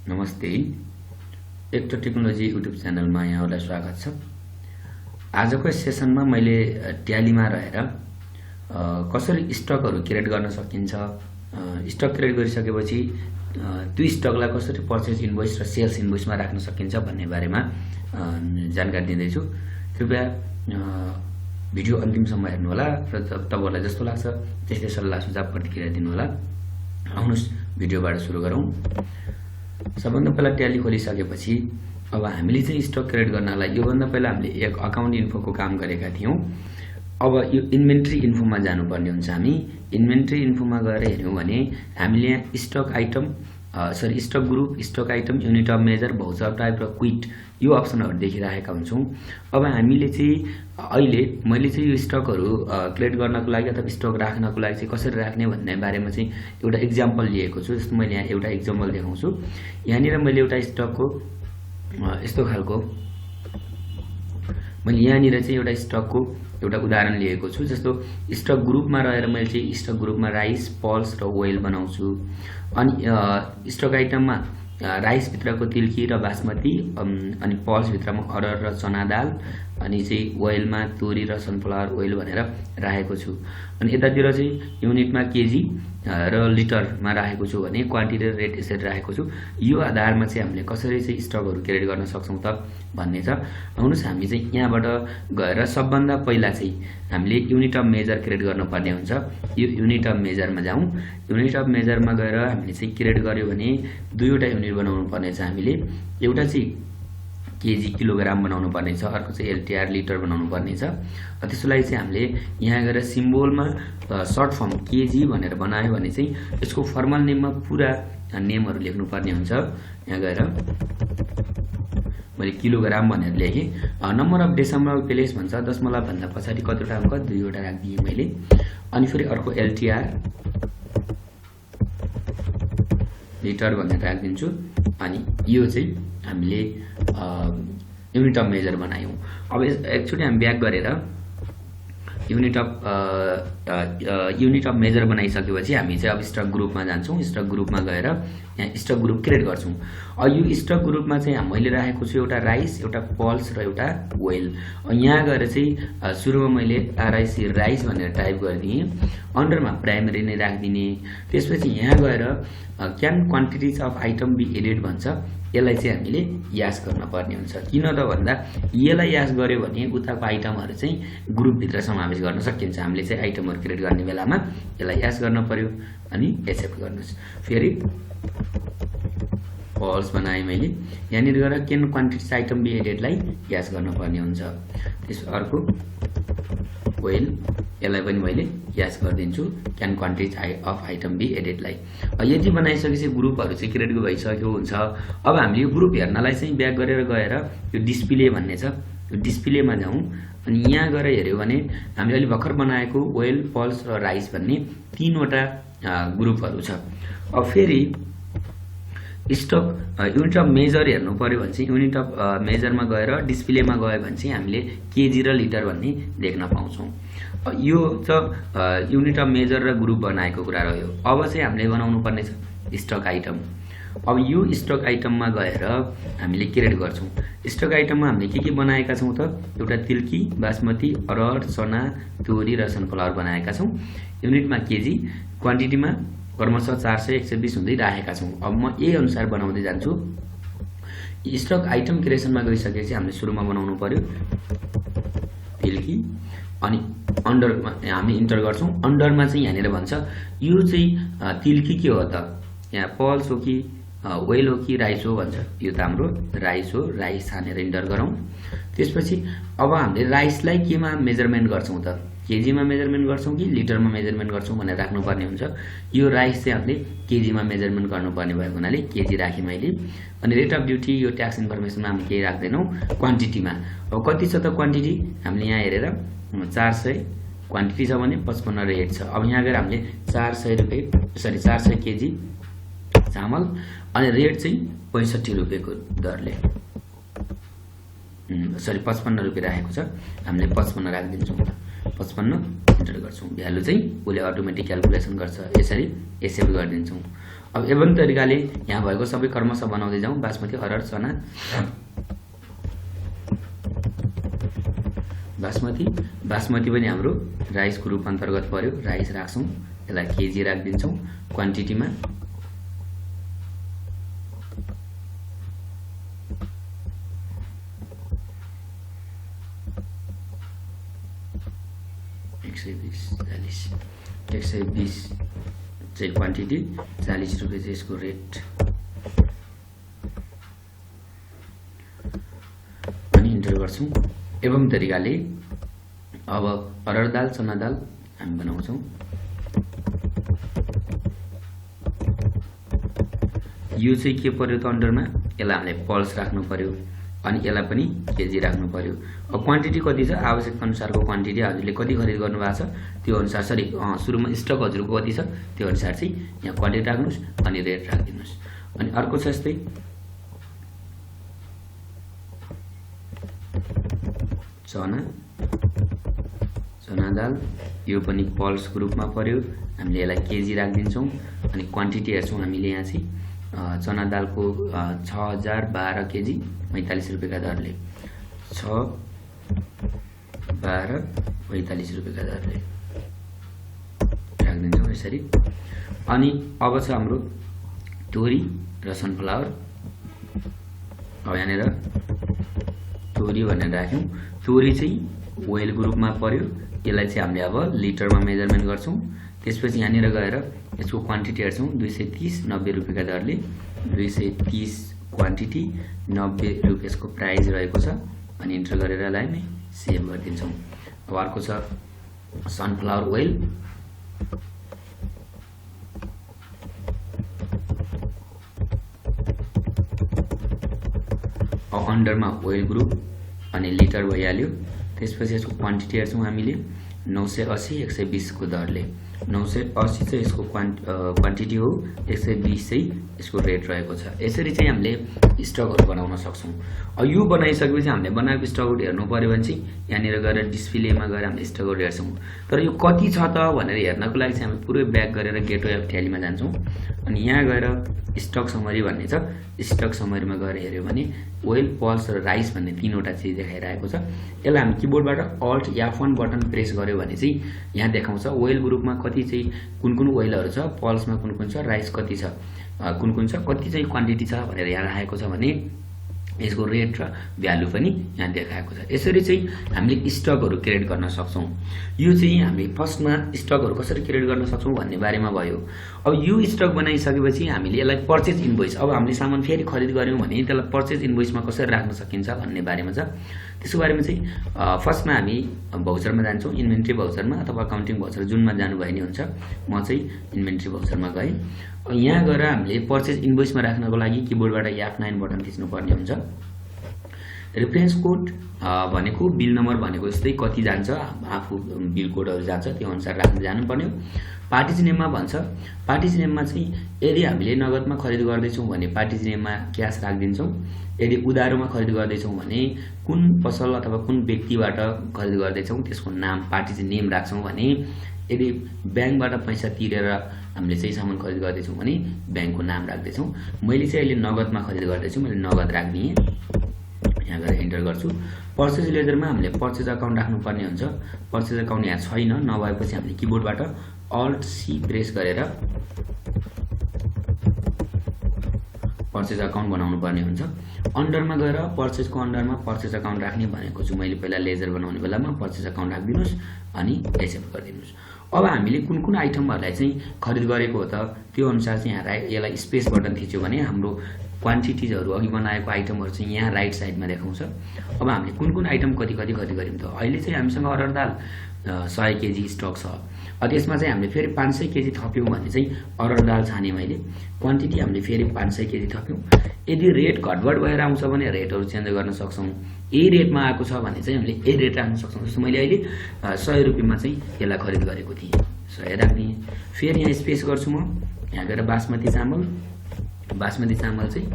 नमस्ते। Actor technology YouTube च्यानलमा यहाँहरूलाई स्वागत छ। आजको सेसनमा मैले ट्यालीमा रहेर कसरी स्टकहरू क्रिएट गर्न सकिन्छ, स्टक क्रिएट गरिसकेपछि त्यो स्टकलाई कसरी पर्चेज इन्भोइस र सेल्स इन्भोइसमा राख्न सकिन्छ भन्ने बारेमा जानकारी दिँदैछु। कृपया भिडियो अन्तिमसम्म हेर्नु होला र तपाईहरुलाई जस्तो लाग्छ त्यस्तै सल्लाह सुझाव प्रतिक्रिया दिनु होला। आउनुहोस् भिडियोबाट सुरु गरौँ। सबभन्दा पहिला ट्याली खोलिसकेपछि अब हामीले चाहिँ स्टक क्रिएट गर्नलाई योभन्दा पहिला हामीले एक अकाउन्ट इन्फोको काम गरेका थियौं। अब यो इन्भेन्ट्री इन्फोमा जानुपर्ने हुन्छ। हामी इन्भेन्ट्री इन्फोमा गएर हेर्यौं भने हामीले यहाँ stock item stock group, stock item, unit of measure, voucher type र क्विट यो अप्सनहरु देखिरहेका हुन्छौं। अब हामीले चाहिँ अहिले मैले चाहिँ यो स्टकहरु क्रिएट गर्नको लागि अथवा स्टक राख्नको लागि चाहिँ कसरी राख्ने भन्ने बारेमा चाहिँ एउटा एक्जाम्पल लिएको छु। जस्तो मैले यहाँ एउटा एक्जाम्पल देखाउँछु। यहाँनिर मैले एउटा स्टकको यस्तो खालको मैले यहाँनिर चाहिँ एउटा स्टकको एउटा उदाहरण लिएको छु। जस्तो स्टक ग्रुपमा रहेर मैले चाहिँ स्टक ग्रुपमा राइस, पल्स र ओइल बनाउँछु। अनि स्टक आइटममा राइस भित्रको तिल्की र बासमती, अनि पल्स भित्रमा अरहर र चना दाल, अनि चाहिँ ओइलमा तोरी र सनफ्लावर ओइल भनेर राखेको छु। अनि यतातिर चाहिँ युनिटमा केजी र लिटरमा राखेको छु भने क्वान्टिटी र रेट यसरी राखेको छु। यो आधारमा चाहिँ हामीले कसरी चाहिँ स्टकहरु क्रिएट गर्न सक्छौं त भन्ने छ। आउनुस् हामी चाहिँ यहाँबाट गएर सबभन्दा पहिला चाहिँ हामीले युनिट अफ मेजर क्रिएट गर्नुपर्ने हुन्छ। यो युनिट अफ मेजरमा जाउँ। युनिट अफ मेजरमा गएर हामीले चाहिँ क्रिएट गर्यो भने दुईवटा युनिट बनाउनु पर्ने छ। हामीले एउटा चाहिँ केजी किलोग्राम बनाउनु पर्ने छ, अर्को चाहिँ एलटीआर लिटर बनाउनु पर्ने छ। त्यसलाई चाहिँ हामीले यहाँ गएर सिम्बोलमा सर्ट फर्म केजी भनेर बनायो भने चाहिँ यसको फर्मल नेममा पुरा नेमहरु लेख्नु पर्ने हुन्छ। यहाँ गएर मैले किलोग्राम भनेर लेखेँ। नम्बर अफ डेसिमल प्लेस भन्छ, दशमलव भन्दा पछाडी कतिवटा अंक, दुईवटा राख्दिए मैले। अनि फेरि अर्को एलटीआर लिटर भनेर राखिदिन्छु। अनि यो चाहिँ हामीले युनिट अफ मेजर बनायौं। अब एकचोटी हामी ब्याक गरेर युनिट अफ मेजर बनाइसकेपछि हामी चाहिँ अब स्टक ग्रुपमा जान्छौं। स्टक ग्रुपमा गएर यहाँ स्टक ग्रुप क्रिएट गर्छौं। अब यो स्टक ग्रुपमा चाहिँ मैले राखेको छु एउटा राइस, एउटा पल्स र एउटा ओइल। यहाँ गएर चाहिँ सुरुमा मैले आरआईसी राइस भनेर टाइप गरिदिएँ। अन्डरमा प्राइमरी नै राखिदिने। त्यसपछि यहाँ गएर can quantities of item be added भन्छ। यसलाई चाहिँ हामीले यास गर्न पर्ने हुन्छ। किन त भन्दा यसलाई यास गर्यो भने उताको आइटमहरु चाहिँ ग्रुप भित्र समावेश गर्न सकिन्छ। हामीले चाहिँ आइटमहरु क्रिएट गर्ने बेलामा यसलाई यास गर्न पर्यो। अनि एक्सेप्ट गर्नुस्। फेरि पल्स बनाए मैले। यहाँनिर गएर क्यान क्वान्टिटिज आइटम बी एडेडलाई यास गर्न पर्ने हुन्छ। त्यसो अर्को ओइल, यसलाई पनि मैले यास गरिदिन्छु can quantities of item be एडेडलाई। यदि बनाइसकेपछि ग्रुपहरु चाहिँ क्रिएट भइसक्यो हुन्छ। अब हामीले यो ग्रुप हेर्नलाई चाहिँ ब्याक गरेर गएर यो डिस्प्ले भन्ने छ, यो डिस्प्लेमा जाउँ। अनि यहाँ गएर हेर्यो भने हामीले अलि भर्खर बनाएको ओइल, पल्स र राइस भन्ने तीनवटा ग्रुपहरु छ। अब फेरि स्टक युनिट अफ मेजर हेर्नु पर्यो भने चाहिँ युनिट अफ मेजरमा गएर डिस्प्लेमा गयो भने चाहिँ हामीले केजी र लिटर भन्ने देख्न पाउँछौं। यो त युनिट अफ मेजर र ग्रुप बनाएको कुरा रह्यो। अब चाहिँ हामीले बनाउनु पर्ने छ स्टक आइटम। अब यो स्टक आइटममा गएर हामीले क्रिएट गर्छौं। स्टक आइटममा हामीले के बनाएका छौं त एउटा तिल्की, बासमती, अरहर, चना, तोरी र सनफ्लावर बनाएका छौं। युनिटमा केजी, क्वान्टिटीमा क्रमशः 400 120 हुँदै राखेका छौं। अब म यही अनुसार बनाउँदै जान्छु। स्टक आइटम क्रिएसनमा गइसकेपछि हामीले सुरुमा बनाउनु पर्यो तिल्की। अनि अन्डरमा हामी इन्टर गर्छौं। अन्डरमा चाहिँ यहाँनिर भन्छ यो चाहिँ तिल्की के हो त, यहाँ पल्स हो कि ओइल हो कि राइस हो भन्छ। यो त हाम्रो राइस हो। राइस हानेर इन्टर गरौँ। त्यसपछि अब हामीले राइसलाई केमा मेजरमेन्ट गर्छौं त, केजीमा मेजरमेन्ट गर्छौं कि लिटरमा मेजरमेन्ट गर्छौं भनेर राख्नुपर्ने हुन्छ। यो राइस चाहिँ हामीले केजीमा मेजरमेन्ट गर्नुपर्ने भएको हुनाले केजी राखेँ मैले। अनि रेट अफ ड्युटी यो ट्याक्स इन्फर्मेसनमा हामी केही राख्दैनौं। क्वान्टिटीमा अब कति छ त क्वान्टिटी हामीले यहाँ हेरेर 400 क्वान्टिटी छ भने 55 रेट छ। अब यहाँ गएर हामीले 400 केजी चामल अनि रेट चाहिँ 65 रुपैयाँको दरले 55 रुपैयाँ राखेको छ। हामीले 55 राखिदिन्छौँ। 55 इन्टर गर्छौं। भ्यालु चाहिँ उसले अटोमेटिक क्याल्कुलेसन गर्छ। यसरी एक्सेप्ट गरिदिन्छौं। अब एवं तरिकाले यहाँ भएको सबै क्रमशः बनाउँदै जाउँ। बासमती, अरहर, चना, बासमती पनि हाम्रो राइसको रूप अन्तर्गत पर्यो। राइस राख्छौँ, यसलाई केजी राखिदिन्छौँ क्वान्टिटीमा। एक सय 20 चाहिँ क्वान्टिटी, 40 रुपियाँ चाहिँ यसको रेट। अनि इन्टर गर्छौँ। एवं तरिकाले अब अरहर दाल, चना दाल हामी बनाउँछौँ। यो चाहिँ के पर्यो त अन्डरमा, यसलाई हामीले पल्स राख्नु पर्यो अनि यसलाई पनि केजी राख्नु पर्यो। अब क्वान्टिटी कति छ, आवश्यकता अनुसारको क्वान्टिटी हजुरले कति खरिद गर्नु भएको छ त्यो अनुसार, सरी सुरुमा स्टक हजुरको कति छ त्यो अनुसार चाहिँ यहाँ क्वान्टिटी राख्नुहोस् अनि रेट राखिदिनुहोस्। अनि अर्को छ यस्तै चना दाल, यो पनि पल्सको रूपमा पर्यो। हामीले यसलाई केजी राखिदिन्छौँ अनि क्वान्टिटी हेर्छौँ हामीले यहाँ चाहिँ चना दालको 6012 केजी 45 रुपियाँका दरले, 612 45 रुपियाँका दरले राखिदिन्छौँ यसरी। अनि अब छ हाम्रो तोरी र सनफ्लावर। अब यहाँनिर तोरी भनेर राख्यौँ। तोरी चाहिँ ओइलको रूपमा पर्यो। यसलाई चाहिँ हामीले अब लिटरमा मेजरमेन्ट गर्छौँ। त्यसपछि यहाँनिर गएर यसको क्वान्टिटी हेर्छौँ 230 90 रुपियाँका दरले, 230 क्वान्टिटी 90 रुपियाँको प्राइस रहेको छ। अनि इन्टर गरेर यसलाई नै सेभ गरिदिन्छौँ। अब अर्को छ सनफ्लावर ओइल। अब अन्डरमा ओइल ग्रुप अनि लिटर भइहाल्यो। त्यसपछि यसको क्वान्टिटी हेर्छौँ हामीले 980 120 को दरले, 980 चाहिँ यसको क्वान्टिटी हो, 120 चाहिँ यसको रेट रहेको छ। यसरी चाहिँ हामीले स्टकहरू बनाउन सक्छौँ। अब यो बनाइसकेपछि हामीले बनाएको स्टकहरू हेर्नु पर्यो भने चाहिँ यहाँनिर गएर डिस्प्लेमा गएर हामीले स्टकहरू हेर्छौँ। तर यो कति छ त भनेर हेर्नको लागि चाहिँ हामी पुरै ब्याक गरेर गेटवे अफ ट्यालीमा जान्छौँ। अनि यहाँ गएर स्टक समरी भन्ने छ। स्टक समरीमा गएर हेऱ्यो भने ओइल, पल्स र राइस भन्ने तीनवटा चिज देखाइरहेको छ। यसलाई हामी किबोर्डबाट अल्ट F1 बटन प्रेस गर्यो भने चाहिँ यहाँ देखाउँछ ओइल ग्रुपमा कति चाहिँ कुन ओइलहरू छ, पल्समा कुन छ, राइस कति छ, कुन छ, कति चाहिँ क्वान्टिटी छ भनेर यहाँ राखेको छ भने यसको रेट र भ्यालु पनि यहाँ देखाएको छ। यसरी चाहिँ हामीले स्टकहरू क्रिएट गर्न सक्छौँ। यो चाहिँ हामी फर्स्टमा स्टकहरू कसरी क्रिएट गर्न सक्छौँ भन्ने बारेमा भयो। अब यो स्टक बनाइसकेपछि हामीले यसलाई पर्चेज इन्भोइस, अब हामीले सामान फेरि खरिद गऱ्यौँ भने त्यसलाई पर्चेज इन्भोइसमा कसरी राख्न सकिन्छ भन्ने बारेमा छ। त्यसको बारेमा चाहिँ फर्स्टमा हामी भाउचरमा जान्छौँ, इन्भेन्ट्री भाउचरमा अथवा अकाउन्टिङ भाउचर जुनमा जानुभयो भने हुन्छ। म चाहिँ इन्भेन्ट्री भाउचरमा गएँ। यहाँ गएर हामीले पर्चेज इन्भोइसमा राख्नको लागि किबोर्डबाट F9 बटन थिच्नुपर्ने हुन्छ। रेफरेन्स कोड भनेको बिल नम्बर भनेको जस्तै कति जान्छ, आफू बिल कोडहरू जान्छ त्यो अनुसार राख्दै जानुपर्ने हो। पार्टिज नेममा भन्छ। पार्टिज नेममा चाहिँ यदि हामीले नगदमा खरिद गर्दैछौँ भने पार्टिज नेममा क्यास राखिदिन्छौँ। यदि उधारोमा खरिद गर्दैछौँ भने कुन पसल अथवा कुन व्यक्तिबाट खरिद गर्दैछौँ त्यसको नाम पार्टिज नेम राख्छौँ भने, यदि ब्याङ्कबाट पैसा तिरेर हामीले चाहिँ सामान खरिद गर्दैछौँ भने ब्याङ्कको नाम राख्दैछौँ। मैले चाहिँ अहिले नगदमा खरिद गर्दैछु, मैले नगद राख्दिएँ। यहाँ गएर इन्टर गर्छु। पर्चेज लेजरमा हामीले पर्चेज अकाउन्ट राख्नुपर्ने हुन्छ। पर्चेज अकाउन्ट यहाँ छैन, नभएपछि हामीले किबोर्डबाट अल्ट C प्रेस गरेर पर्चेज अकाउन्ट बनाउनु पर्ने हुन्छ। अन्डरमा गएर पर्चेजको अन्डरमा पर्चेज अकाउन्ट राख्ने भनेको छु मैले पहिला लेजर बनाउने बेलामा पर्चेज अकाउन्ट राखिदिनुहोस् अनि एक्सेप्ट गरिदिनुहोस्। अब हामीले कुन आइटमहरूलाई चाहिँ खरिद गरेको हो त त्यो अनुसार चाहिँ यहाँ यसलाई स्पेस बटन थिच्यो भने हाम्रो क्वान्टिटिजहरू अघि बनाएको आइटमहरू चाहिँ यहाँ राइट साइडमा देखाउँछ। अब हामीले कुन आइटम कति खरिद गऱ्यौँ त। अहिले चाहिँ हामीसँग अरहर दाल 100 केजी स्टक छ। त्यसमा चाहिँ हामीले फेरि 500 केजी थप्यौँ भने चाहिँ अरहर दाल छाने मैले क्वान्टिटी हामीले फेरि 500 केजी थप्यौँ। यदि रेट घटबड भएर आउँछ भने रेटहरू चेन्ज गर्न सक्छौँ। यही रेटमा आएको छ भने चाहिँ हामीले यही रेट राख्न सक्छौँ। जस्तो मैले अहिले 100 रुपियाँमा चाहिँ यसलाई खरिद गरेको थिएँ, 100 राख्दिएँ। फेरि यहाँ स्पेस गर्छु म। यहाँ गएर बासमती चामल चाहिँ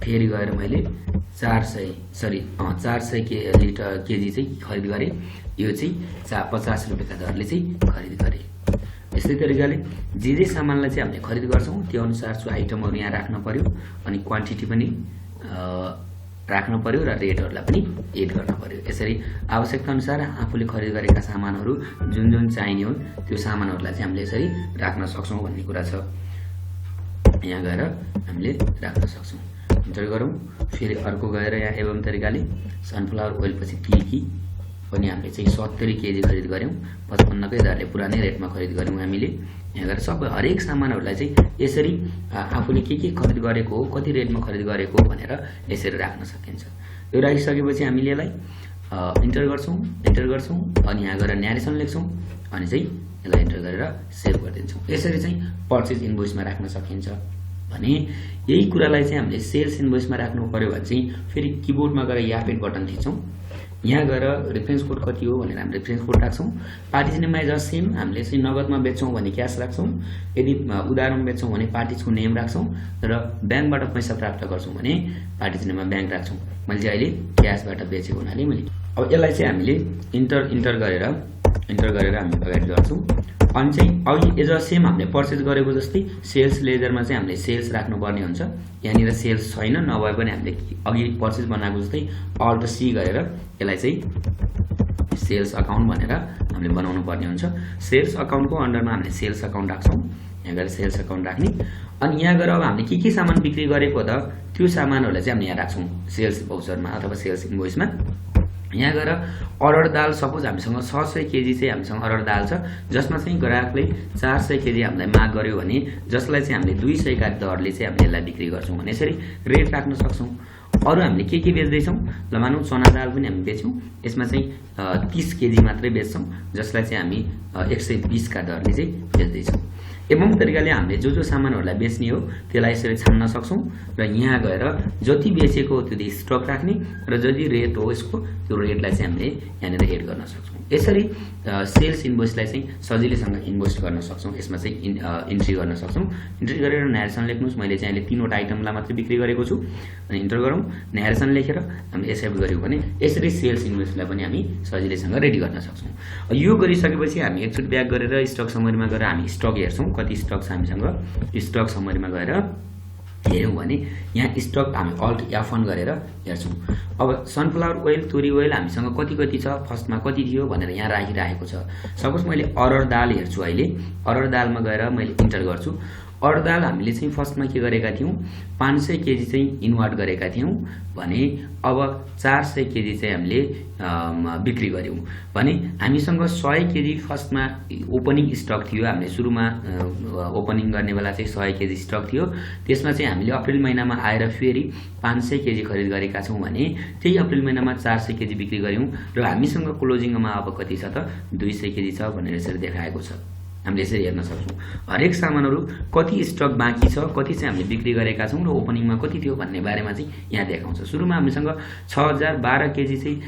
फेरि गएर मैले 400 केजी चाहिँ खरिद गरेँ। यो चाहिँ 50 रुपियाँका दरले चाहिँ खरिद गरेँ। यस्तै तरिकाले जे सामानलाई चाहिँ हामीले खरिद गर्छौं त्यो अनुसार चाहिँ आइटमहरु यहाँ राख्न पर्यो अनि क्वान्टिटी पनि राख्न पर्यो र रेटहरुलाई पनि एड गर्न पर्यो। यसरी आवश्यकता अनुसार आफूले खरिद गरेका सामानहरु जुन चाहिने हुन् त्यो सामानहरुलाई चाहिँ हामीले यसरी राख्न सक्छौं भन्ने कुरा छ। यहाँ गएर हामीले राख्न सक्छौं। इन्टर गरौँ। फेरि अर्को गएर यहाँ एवं तरिकाले सनफ्लावर ओइल पछि टिकी पनि हामीले चाहिँ 70 केजी खरिद गर्यौं। 55 कै दरले पुरानै रेटमा खरिद गर्यौं हामीले। यहाँ गएर सबै हरेक सामानहरुलाई चाहिँ यसरी आफूले के खरिद गरेको हो, कति रेटमा खरिद गरेको हो भनेर यसरी राख्न सकिन्छ। यो राखिसकेपछि हामीले यसलाई इन्टर गर्छौं अनि यहाँ गएर न्यारेसन लेख्छौं अनि चाहिँ यसलाई इन्टर गरेर सेभ गरिदिन्छौं। यसरी चाहिँ पर्चेज इन्भोइसमा राख्न सकिन्छ। भने यही कुरालाई चाहिँ हामीले सेल्स इन्भोइसमा राख्नु पर्यो भने चाहिँ फेरि किबोर्डमा गएर यापेट बटन थिच्छौं। यहाँ गएर रेफरेन्स कोड कति हो भनेर हामी रेफरेन्स कोड राख्छौं। पार्टिज नेम एज सेम हामीले चाहिँ नगदमा बेच्छौं भने क्याश राख्छौं। यदि उधारमा बेच्छौं भने पार्टिजको नेम राख्छौं र ब्याङ्कबाट पैसा प्राप्त गर्छौं भने पार्टिज नेममा ब्याङ्क राख्छौं। मैले चाहिँ अहिले क्याशबाट बेचेको हुनाले मैले अब यसलाई चाहिँ हामीले इन्टर गरेर हामी अगाडि गर्छौं। अनि चाहिँ अघि एज सेम हामीले पर्चेज गरेको जस्तै सेल्स लेजरमा चाहिँ हामीले सेल्स राख्नुपर्ने हुन्छ। यहाँनिर सेल्स छैन, नभए पनि हामीले अघि पर्चेज बनाएको जस्तै अल्ट सी गरेर यसलाई चाहिँ सेल्स अकाउन्ट भनेर हामीले बनाउनु पर्ने हुन्छ। सेल्स अकाउन्टको अन्डरमा हामीले सेल्स अकाउन्ट राख्छौं। यहाँ गएर सेल्स अकाउन्ट राख्ने अनि यहाँ गएर अब हामीले के सामान बिक्री गरेको त त्यो सामानहरुलाई चाहिँ हामीले यहाँ राख्छौं सेल्स भाउचरमा अथवा सेल्स इन्भोइसमा। यहाँ गएर अरहर दाल सपोज हामीसँग 600 केजी चाहिँ हामीसँग अरहर दाल छ, जसमा चाहिँ ग्राहकले 400 केजी हामीलाई माग गर्यो भने जसलाई चाहिँ हामीले 200 का दरले चाहिँ हामीले यसलाई बिक्री गर्छौं भने यसरी रेट राख्न सक्छौं। अरु हामीले के बेच्दै छौं ल मानौ चना दाल पनि हामी बेच्छौं। यसमा चाहिँ 30 केजी मात्रै बेच्छौं, जसलाई चाहिँ हामी 120 का दरले चाहिँ बेच्दै छौं। एवं तरिकाले हामीले जो सामानहरुलाई बेच्ने हो त्यसलाई यसरी छान्न सक्छौं र यहाँ गएर जति बेचेको हो त्यो स्टक राख्ने र जति रेट हो यसको त्यो रेटलाई चाहिँ हामीले यहाँनिर एड गर्न सक्छौं। यसरी सेल्स इन्भोइसलाई चाहिँ सजिलैसँग इन्भोइस गर्न सक्छौं। यसमा चाहिँ इन्ट्री गर्न सक्छौं। इन्ट्री गरेर न्यारेसन लेख्नुस्। मैले चाहिँ अहिले 3 वटा आइटमलाई मात्र बिक्री गरेको छु अनि इन्टर गरौँ। न्यारेसन लेखेर हामीले एक्सेप्ट गर्यौं भने यसरी सेल्स इन्भोइसलाई पनि हामी सजिलैसँग रेडी गर्न सक्छौं। यो गरिसकेपछि हामी एकचोटी ब्याक गरेर स्टक समरीमा गएर हामी स्टक हेर्छौं कति स्टक छ हामीसँग। स्टक समरीमा गएर हेर्यौं भने यहाँ स्टक हामी अल्ट F1 गरेर हेर्छौं। अब सनफ्लावर ओइल, तोरी ओइल हामीसँग कति छ, फर्स्टमा कति थियो भनेर यहाँ राखिराखेको छ। सपोज मैले अरहर दाल हेर्छु। अहिले अरहर दालमा गएर मैले इन्टर गर्छु। अरहर दाल हामीले चाहिँ फर्स्टमा के गरेका थियौं 500 केजी चाहिँ इन्भर्ट गरेका थियौं भने अब 400 केजी चाहिँ हामीले बिक्री गर्यौं भने हामीसँग 100 केजी फर्स्टमा ओपनिङ स्टक थियो। हामीले सुरुमा ओपनिङ गर्ने बेला चाहिँ 100 केजी स्टक थियो। त्यसमा चाहिँ हामीले अप्रिल महिनामा आएर फेरि 500 केजी खरिद गरेका छौं भने त्यही अप्रिल महिनामा 400 केजी बिक्री गर्यौं र हामीसँग क्लोजिङमा अब कति छ त 200 केजी छ भनेर यसरी देखाएको छ। हामीले यसरी हेर्न सक्छौं हरेक सामानहरु कति स्टक बाँकी छ, कति चाहिँ हामीले बिक्री गरेका छौं र ओपनिङमा कति थियो भन्ने बारेमा चाहिँ यहाँ देखाउँछ। सुरुमा हामीसँग 6012 केजी चाहिँ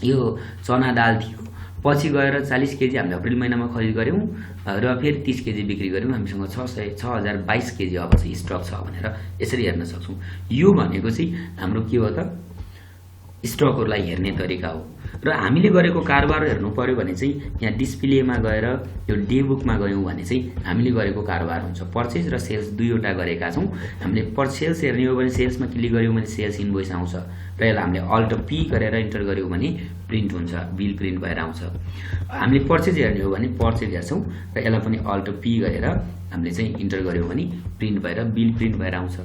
यो चना दाल थियो। पछि गएर 40 केजी हामीले अप्रिल महिनामा खरिद गर्यौं र फेरि 30 केजी बिक्री गर्यौं। हामीसँग 6022 केजी अब चाहिँ स्टक छ भनेर यसरी हेर्न सक्छौं। यो भनेको चाहिँ हाम्रो के हो त स्टकहरुलाई हेर्ने तरिका हो। र हामीले गरेको कारोबार हेर्नु पर्यो भने चाहिँ यहाँ डिस्प्लेमा गएर यो डे बुकमा गयौं भने चाहिँ हामीले गरेको कारोबार हुन्छ। पर्चेज र सेल्स दुईवटा गरेका छौं। हामीले सेल्स हेर्ने हो भने सेल्समा क्लिक गर्यौं भने सेल्स इन्भोइस आउँछ र यसलाई हामीले अल्ट पी गरेर इन्टर गर्यौं भने प्रिन्ट हुन्छ, बिल प्रिन्ट भएर आउँछ। हामीले पर्चेज हेर्ने हो भने पर्चेज हेर्छौं र यसलाई पनि अल्ट पी गरेर हामीले चाहिँ इन्टर गर्यौं भने प्रिन्ट भएर बिल प्रिन्ट भएर आउँछ।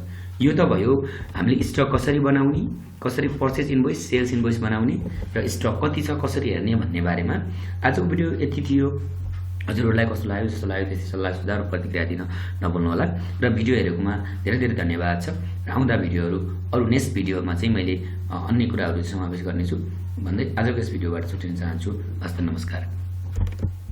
यो त भयो हामीले स्टक कसरी बनाउने, कसरी पर्चेज इन्भोइस, सेल्स इन्भोइस बनाउने र स्टक कति छ कसरी हेर्ने भन्ने बारेमा आजको भिडियो यति थियो। हजुरहरुलाई कस्तो लाग्यो, जस्तो लाग्यो त्यस्तै सल्लाह सुझाव र प्रतिक्रिया दिन नभुल्नु होला र भिडियो हेरेकोमा धेरै धेरै धन्यवाद छ। र आउँदा भिडियोहरु अरु नेक्स्ट भिडियोमा चाहिँ मैले अन्य कुराहरु समावेश गर्नेछु भन्दै आजको यस भिडियोबाट छुट्टिन चाहन्छु। हस्त नमस्कार।